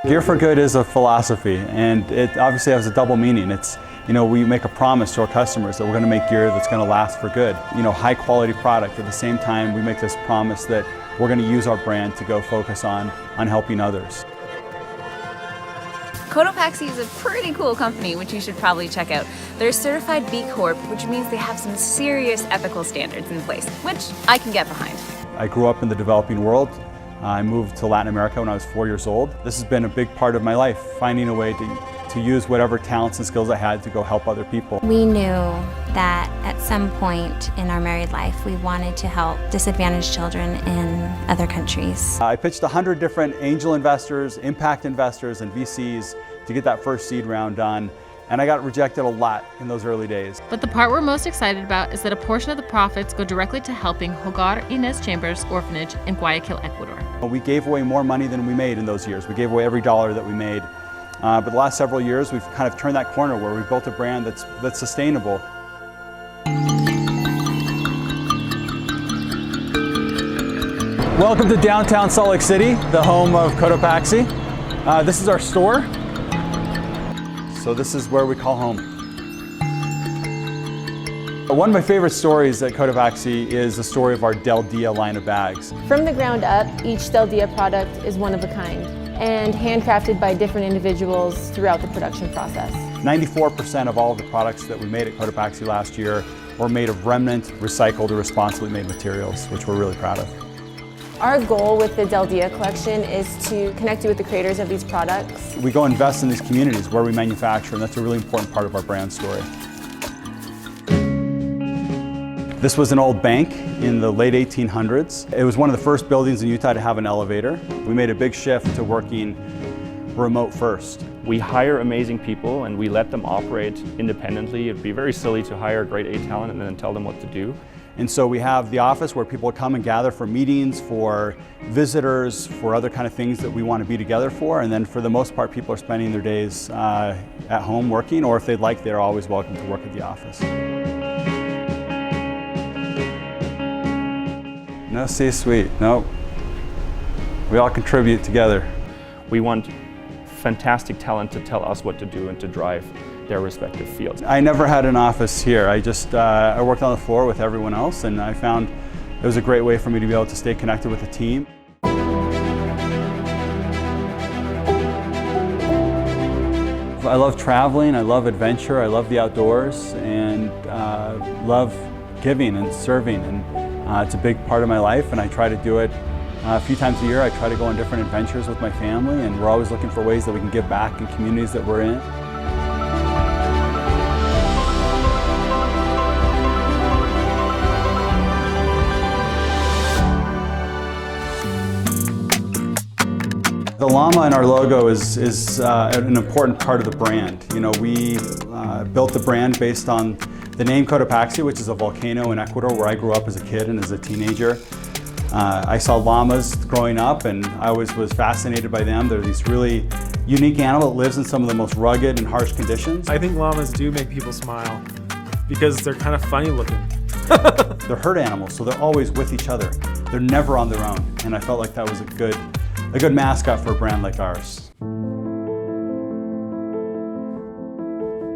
Gear for Good is a philosophy, and it obviously has a double meaning. It's, we make a promise to our customers that we're going to make gear that's going to last for good. High quality product. At the same time, we make this promise that we're going to use our brand to go focus on helping others. Cotopaxi is a pretty cool company, which you should probably check out. They're certified B Corp, which means they have some serious ethical standards in place, which I can get behind. I grew up in the developing world. I moved to Latin America when I was 4 years old. This has been a big part of my life, finding a way to use whatever talents and skills I had to go help other people. We knew that at some point in our married life, we wanted to help disadvantaged children in other countries. I pitched 100 different angel investors, impact investors, and VCs to get that first seed round done. And I got rejected a lot in those early days. But the part we're most excited about is that a portion of the profits go directly to helping Hogar Inés Chambers Orphanage in Guayaquil, Ecuador. We gave away more money than we made in those years. We gave away every dollar that we made. But the last several years, we've kind of turned that corner where we've built a brand that's sustainable. Welcome to downtown Salt Lake City, the home of Cotopaxi. This is our store. So this is where we call home. One of my favorite stories at Cotopaxi is the story of our Del Dia line of bags. From the ground up, each Del Dia product is one of a kind and handcrafted by different individuals throughout the production process. 94% of all of the products that we made at Cotopaxi last year were made of remnant, recycled, or responsibly made materials, which we're really proud of. Our goal with the Del Dia collection is to connect you with the creators of these products. We go invest in these communities where we manufacture, and that's a really important part of our brand story. This was an old bank in the late 1800s. It was one of the first buildings in Utah to have an elevator. We made a big shift to working remote first. We hire amazing people and we let them operate independently. It'd be very silly to hire a grade A talent and then tell them what to do. And so we have the office where people come and gather for meetings, for visitors, for other kind of things that we want to be together for. And then for the most part, people are spending their days at home working, or if they'd like, they're always welcome to work at the office. No C-suite, no. We all contribute together. We want fantastic talent to tell us what to do and to drive their respective fields. I never had an office here. I worked on the floor with everyone else, and I found it was a great way for me to be able to stay connected with the team. I love traveling, I love adventure, I love the outdoors, and love giving and serving, and it's a big part of my life, and I try to do it a few times a year. I try to go on different adventures with my family, and we're always looking for ways that we can give back in communities that we're in. The llama in our logo is an important part of the brand. We built the brand based on the name Cotopaxi, which is a volcano in Ecuador where I grew up as a kid and as a teenager. I saw llamas growing up, and I always was fascinated by them. They're these really unique animal that lives in some of the most rugged and harsh conditions. I think llamas do make people smile because they're kind of funny looking. They're herd animals, so they're always with each other. They're never on their own, and I felt like that was a good mascot for a brand like ours.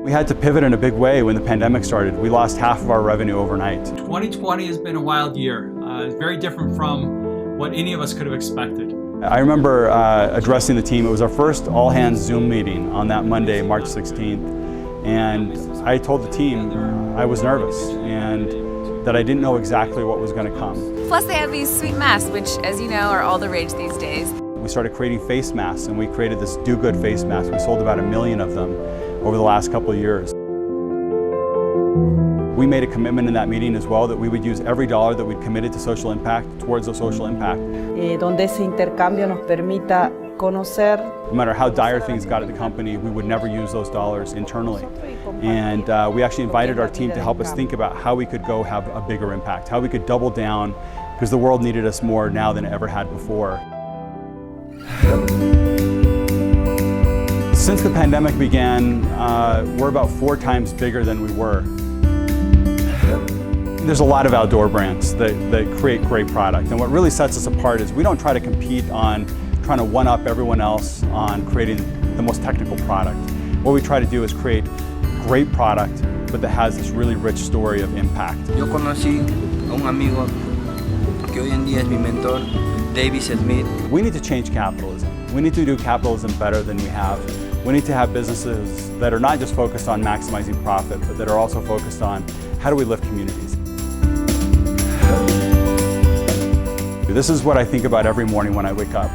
We had to pivot in a big way when the pandemic started. We lost half of our revenue overnight. 2020 has been a wild year. It's very different from what any of us could have expected. I remember addressing the team. It was our first all-hands Zoom meeting on that Monday, March 16th. And I told the team I was nervous and that I didn't know exactly what was going to come. Plus they have these sweet masks, which, as you know, are all the rage these days. We started creating face masks, and we created this Do Good face mask. We sold about 1 million of them over the last couple of years. We made a commitment in that meeting as well that we would use every dollar that we'd committed to social impact towards a social impact. Donde ese intercambio nos permita conocer. No matter how dire things got at the company, we would never use those dollars internally. And we actually invited our team to help us think about how we could go have a bigger impact, how we could double down, because the world needed us more now than it ever had before. Since the pandemic began, we're about 4 times bigger than we were. There's a lot of outdoor brands that create great product, and what really sets us apart is we don't try to compete on trying to one-up everyone else on creating the most technical product. What we try to do is create great product, but that has this really rich story of impact. Yo conocí a un amigo que hoy en día es mi mentor, David Smith. We need to change capitalism. We need to do capitalism better than we have. We need to have businesses that are not just focused on maximizing profit, but that are also focused on how do we lift communities. This is what I think about every morning when I wake up.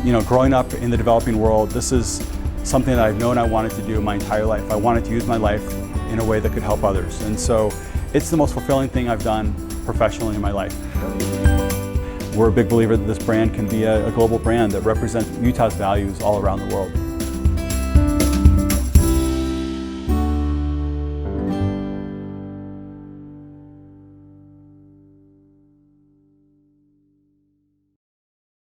You know, growing up in the developing world, this is something that I've known I wanted to do my entire life. I wanted to use my life in a way that could help others. And so it's the most fulfilling thing I've done professionally in my life. We're a big believer that this brand can be a global brand that represents Utah's values all around the world.